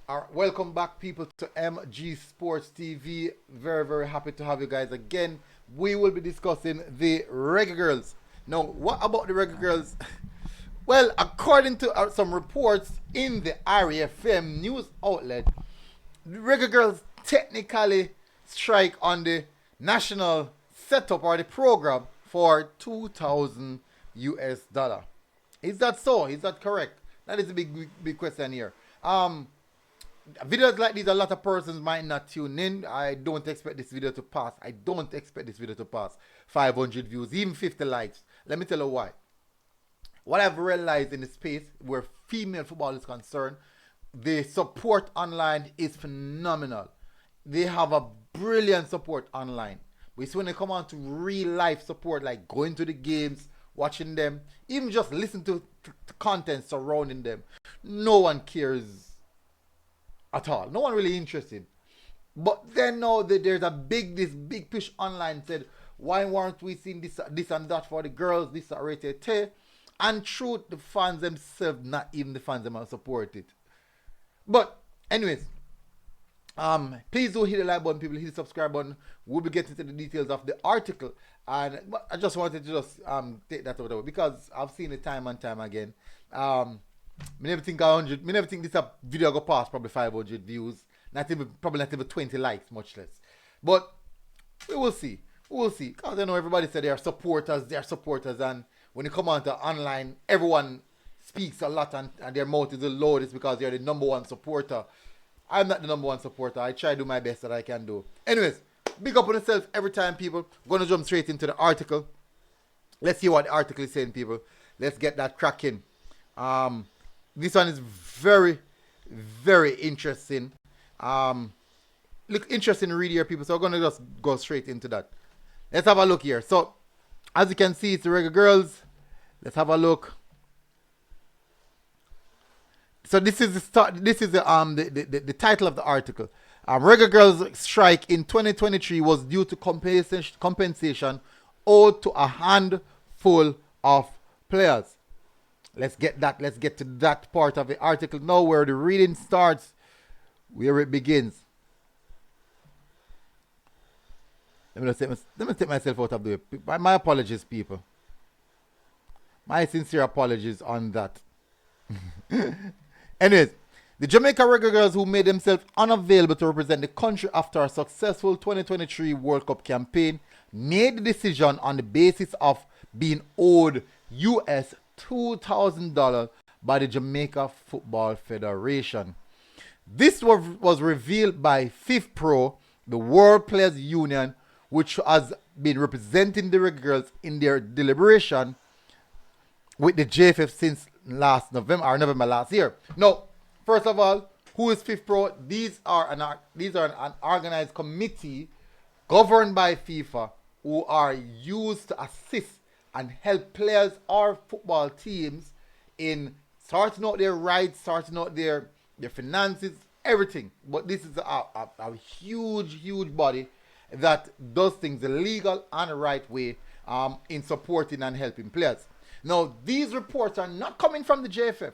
Welcome back, people, to MG Sports TV. Very, very happy to have you guys again. We will be discussing the Reggae Girlz. Now, what about the Reggae Girlz? Well, according to some reports in the RFM news outlet, the Reggae Girlz technically strike on the national setup or the program for 2,000 US dollar. Is that so? Is that correct? That is a big question here. Videos like these, a lot of persons might not tune in. I don't expect this video to pass. I don't expect this video to pass 500 views, even 50 likes. Let me tell you why. What I've realized in the space where female football is concerned, the support online is phenomenal. They have a brilliant support online. But it's when they come on to real life support, like going to the games, watching them, even just listen to content surrounding them. No one cares at all. No one really interested. But then now there's this big push online said, why weren't we seeing this and that for the girls, this rated T? And truth, the fans themselves, not even the fans them support it. But anyways, please do hit the like button, people, hit the subscribe button. We'll be getting to the details of the article. And I just wanted to just take that over because I've seen it time and time again. Me never think 100. Me never think this video go past probably 500 views. Probably not even 20 likes, much less. But we will see. We will see. Because I know everybody said they are supporters. They are supporters, and when you come on to online, everyone speaks a lot, and their mouth is the loudest because they're the number one supporter. I'm not the number one supporter. I try to do my best that I can do. Anyways, big up on yourself every time, people. Gonna jump straight into the article. Let's see what the article is saying, people. Let's get that cracking. This one is very, very interesting. Look, interesting to read here, people. So we're gonna just go straight into that. Let's have a look here. So, as you can see, it's the Reggae Girlz. Let's have a look. So this is the start. This is the title of the article. Reggae Girlz strike in 2023 was due to compensation owed to a handful of players. Let's get to that part of the article now where the reading starts, where it begins. Let me take myself out of the way. My apologies, people. My sincere apologies on that. Anyways, the Jamaica Reggae Girlz, who made themselves unavailable to represent the country after a successful 2023 World Cup campaign, made the decision on the basis of being owed US $2,000 by the Jamaica Football Federation. This was revealed by FIFPRO, the World Players Union, which has been representing the Reggae Girlz in their deliberation with the JFF since November last year. Now, first of all, who is FIFPRO? These are an organized committee governed by FIFA who are used to assist and help players or football teams in sorting out their rights, sorting out their finances, everything. But this is a huge body that does things the legal and right way in supporting and helping players. Now, these reports are not coming from the JFF.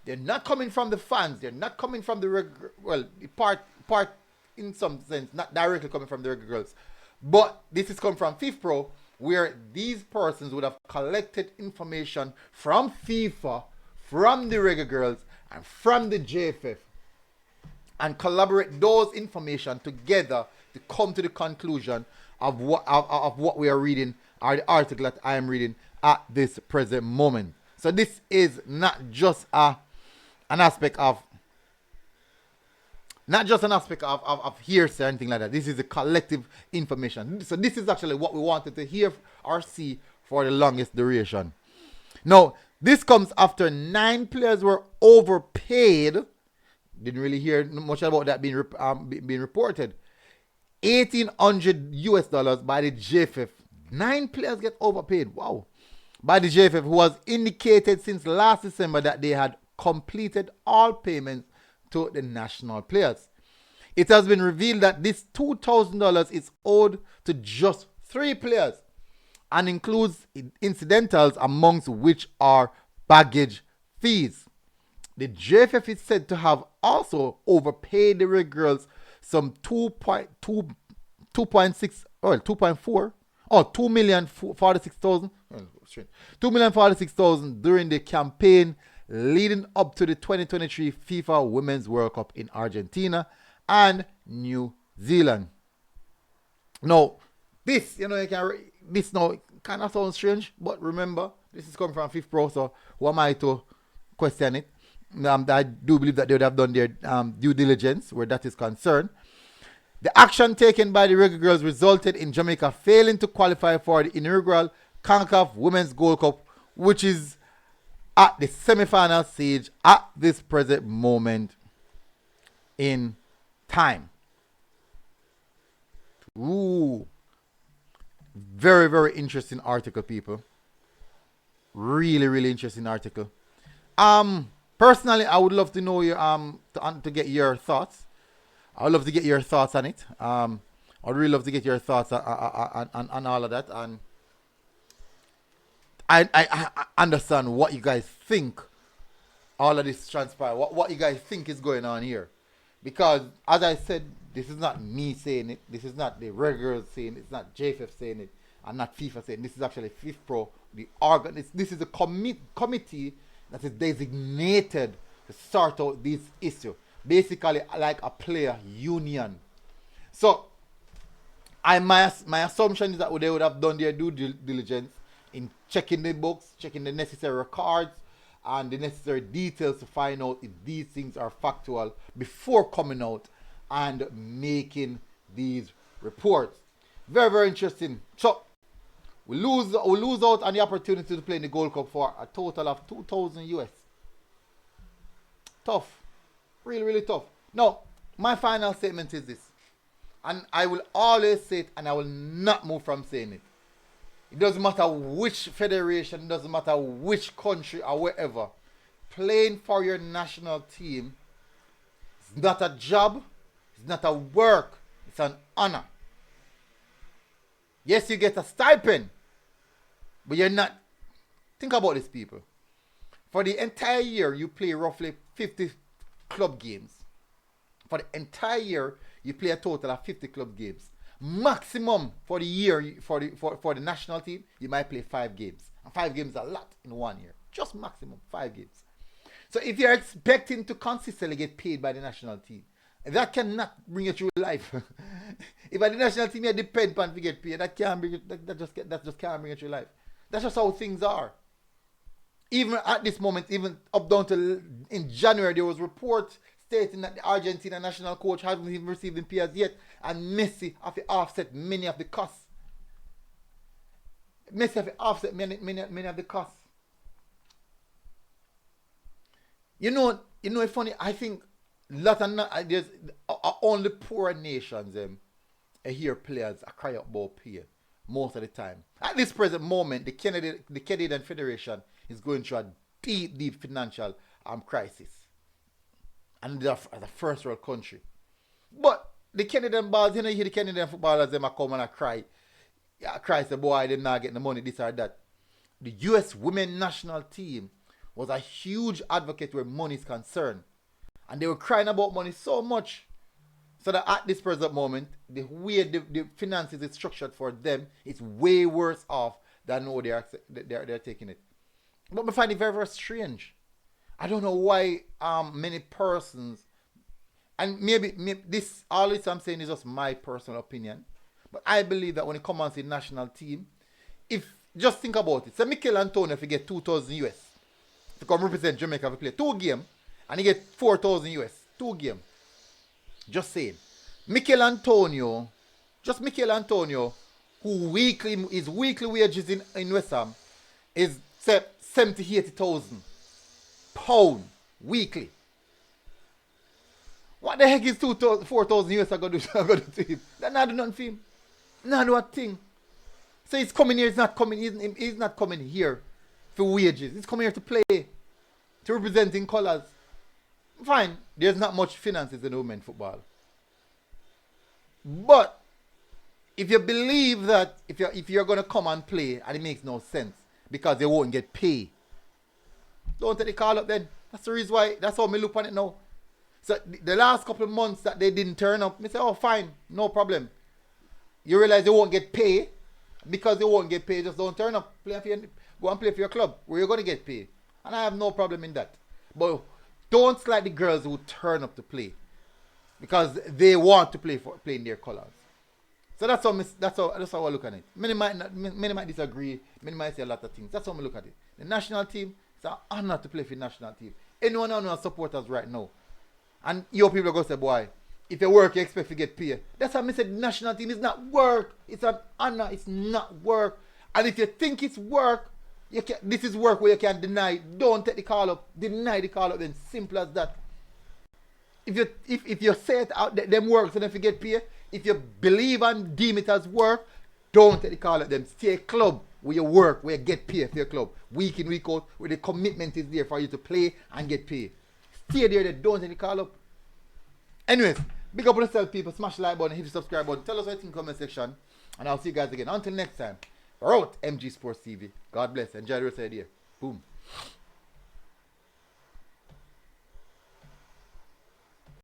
They're not coming from the fans. They're not coming from part in some sense, not directly coming from the Reggae Girlz. But this is coming from FIFPRO, where these persons would have collected information from FIFA, from the Reggae Girlz, and from the JFF, and collaborate those information together to come to the conclusion of what we are reading, or the article that I am reading at this present moment. So this is not just an aspect of hearsay or anything like that. This is a collective information. So this is actually what we wanted to hear or see for the longest duration. Now, this comes after 9 players were overpaid. Didn't really hear much about that being reported. $1,800 US by the JFF. 9 players get overpaid. Wow. By the JFF, who has indicated since last December that they had completed all payments to the national players. It has been revealed that this $2,000 is owed to just 3 players and includes incidentals, amongst which are baggage fees. The JFF is said to have also overpaid the Reggae Girlz some 2.6 or 2.4 or 2,046,000 2,046,000 during the campaign leading up to the 2023 FIFA Women's World Cup in Argentina and New Zealand. Now, this, this now kind of sounds strange, but remember, this is coming from FIFPRO, so who am I to question it? I do believe that they would have done their due diligence where that is concerned. The action taken by the Reggae Girlz resulted in Jamaica failing to qualify for the inaugural CONCACAF Women's Gold Cup, which is at the semi-final stage at this present moment in time. Ooh. Very, very interesting article, people. Really, really interesting article. Personally, I would love to know your to get your thoughts. I would love to get your thoughts on it. I'd really love to get your thoughts on all of that. And I understand what you guys think all of this transpire. What you guys think is going on here. Because, as I said, this is not me saying it. This is not the Reggae Girlz saying it. It's not JFF saying it. And not FIFA saying it. This is actually FIFPRO, the organ. This is a committee that is designated to sort out this issue. Basically, like a player union. So, my assumption is that they would have done their due diligence in checking the books, checking the necessary records, and the necessary details to find out if these things are factual before coming out and making these reports. Very, very interesting. So, we lose out on the opportunity to play in the Gold Cup for a total of 2,000 US. Tough. Really, really tough. Now, my final statement is this. And I will always say it and I will not move from saying it. It doesn't matter which federation, it doesn't matter which country or wherever. Playing for your national team is not a job, it's not a work, it's an honor. Yes, you get a stipend, but you're not. Think about this, people. For the entire year, you play roughly 50 club games. For the entire year, you play a total of 50 club games. Maximum for the year, for the national team, you might play 5 games. And 5 games is a lot in 1 year. Just maximum 5 games. So if you're expecting to consistently get paid by the national team, that cannot bring you through life. If at the national team you depend upon to get paid, that just can't bring you through life. That's just how things are. Even at this moment, even up down to in January, there was reports stating that the Argentina national coach hasn't even received the pay as yet, and Messi have to offset many of the costs. Messi have to offset many of the costs. You know, it's funny. I think there's only poor nations hear players cry out about pay most of the time. At this present moment, the Canadian Federation is going through a deep financial crisis. And they're as a first world country. But the Canadian balls, you hear the Canadian footballers, them come and cry. Yeah, cry, say, boy, they're not getting the money, this or that. The US women national team was a huge advocate where money is concerned. And they were crying about money so much. So that at this present moment, the way the finances is structured for them, it's way worse off than how they're taking it. But I find it very, very strange. I don't know why many persons, and maybe this, all this I'm saying is just my personal opinion, but I believe that when it comes to the national team, just think about it. So Mikel Antonio, if he get 2,000 US to come represent Jamaica, to play 2 games, and he get 4,000 US, 2 games. Just saying. Mikel Antonio, who his weekly wages in West Ham is 70,000-80,000 pound weekly. What the heck is 4,000 US I got to do to him? That not do nothing for him. Not do a thing. So he's coming here, he's not coming here for wages. He's coming here to play, to represent in colours. Fine, there's not much finances in women's football. But if you believe that if you're gonna come and play and it makes no sense because they won't get paid, don't take the call up then. That's the reason why, that's how me look on it now. So the last couple of months that they didn't turn up, me say, oh fine, no problem. You realize they won't get paid. Because they won't get paid, just don't turn up. Go and play for your club where you're going to get paid. And I have no problem in that. But don't slight the girls who turn up to play. Because they want to play in their colours. So that's how I look at it. Many might disagree. Many might say a lot of things. That's how I look at it. The national team, it's an honor to play for the national team. Anyone who knows supporters right now. And your people are going to say, boy, if you work, you expect to get paid. That's how I said the national team is not work. It's an honor. It's not work. And if you think it's work, this is work where you can deny. Don't take the call up. Deny the call up. Then simple as that. If you say it out, them works and if you get paid, if you believe and deem it as work, don't take the call up. Them stay a club where you work, where you get paid for your club. Week in, week out, where the commitment is there for you to play and get paid. Stay there. Don't take the call up. Anyways. Big up on yourself, people. Smash the like button, hit the subscribe button. Tell us what you think in the comment section. And I'll see you guys again. Until next time. We're out. MG Sports TV. God bless. Enjoy the rest of the day. Boom.